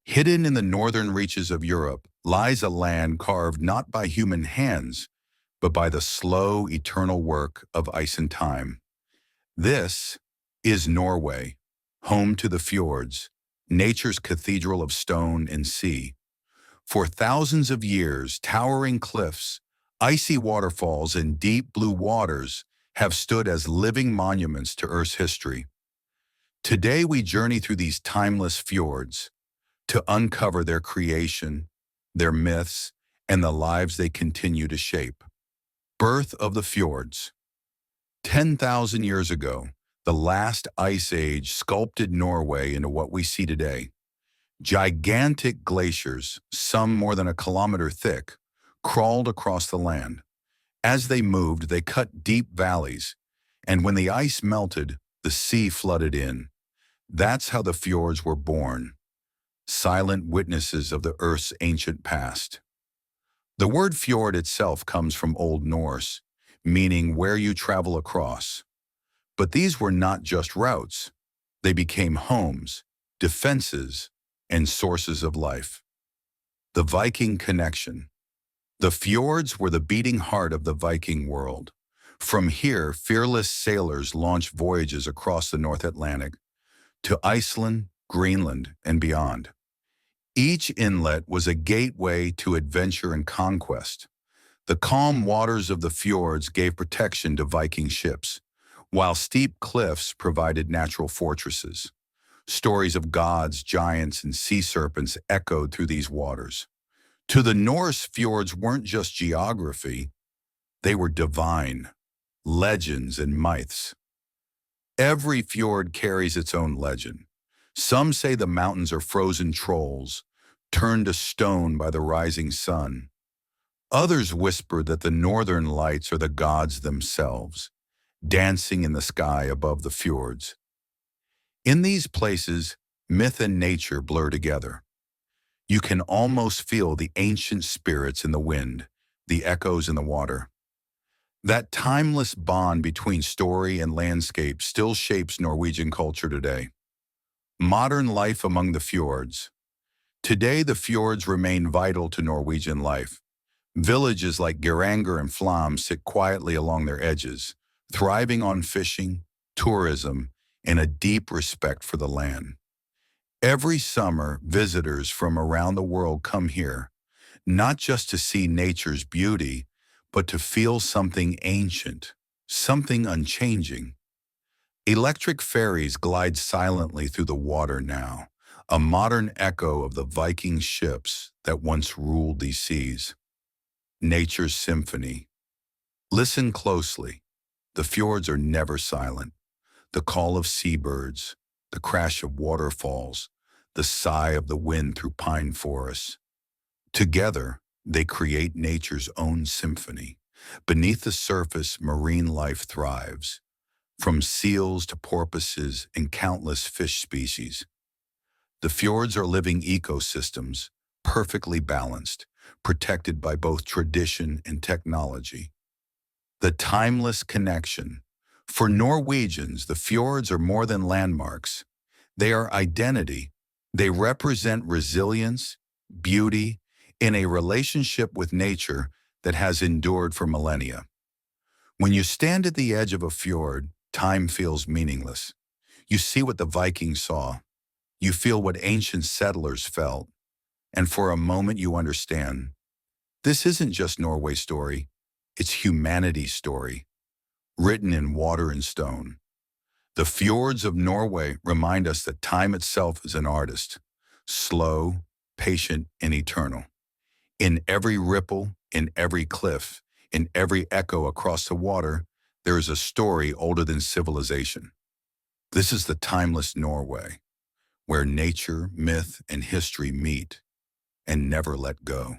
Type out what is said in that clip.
Hidden in the northern reaches of Europe lies a land carved not by human hands, but by the slow, eternal work of ice and time. This is Norway, home to the fjords, nature's cathedral of stone and sea. For thousands of years, towering cliffs, icy waterfalls, and deep blue waters have stood as living monuments to Earth's history. Today we journey through these timeless fjords to uncover their creation, their myths, and the lives they continue to shape. Birth of the fjords. 10,000 years ago, the last ice age sculpted Norway into what we see today. Gigantic glaciers, some more than a kilometer thick, crawled across the land. As they moved, they cut deep valleys, and when the ice melted, the sea flooded in. That's how the fjords were born, silent witnesses of the Earth's ancient past. The word fjord itself comes from Old Norse, meaning where you travel across. But these were not just routes. They became homes, defenses, and sources of life. The Viking connection. The fjords were the beating heart of the Viking world. From here, fearless sailors launched voyages across the North Atlantic to Iceland, Greenland, and beyond. Each inlet was a gateway to adventure and conquest. The calm waters of the fjords gave protection to Viking ships, while steep cliffs provided natural fortresses. Stories of gods, giants, and sea serpents echoed through these waters. To the Norse, fjords weren't just geography, they were divine, legends and myths. Every fjord carries its own legend. Some say the mountains are frozen trolls, turned to stone by the rising sun. Others whisper that the northern lights are the gods themselves, dancing in the sky above the fjords. In these places, myth and nature blur together. You can almost feel the ancient spirits in the wind, the echoes in the water. That timeless bond between story and landscape still shapes Norwegian culture today. Modern life among the fjords. Today, the fjords remain vital to Norwegian life. Villages like Geiranger and Flam sit quietly along their edges, thriving on fishing, tourism, and a deep respect for the land. Every summer, visitors from around the world come here, not just to see nature's beauty, but to feel something ancient, something unchanging. Electric ferries glide silently through the water now, a modern echo of the Viking ships that once ruled these seas. Nature's symphony. Listen closely. The fjords are never silent. The call of seabirds, the crash of waterfalls, the sigh of the wind through pine forests. Together, they create nature's own symphony. Beneath the surface, marine life thrives, from seals to porpoises and countless fish species. The fjords are living ecosystems, perfectly balanced, protected by both tradition and technology. The timeless connection. For Norwegians, the fjords are more than landmarks. They are identity. They represent resilience, beauty, in a relationship with nature that has endured for millennia. When you stand at the edge of a fjord, time feels meaningless. You see what the Vikings saw. You feel what ancient settlers felt. And for a moment you understand, this isn't just Norway's story, it's humanity's story, written in water and stone. The fjords of Norway remind us that time itself is an artist, slow, patient, and eternal. In every ripple, in every cliff, in every echo across the water, there is a story older than civilization. This is the timeless Norway, where nature, myth, and history meet and never let go.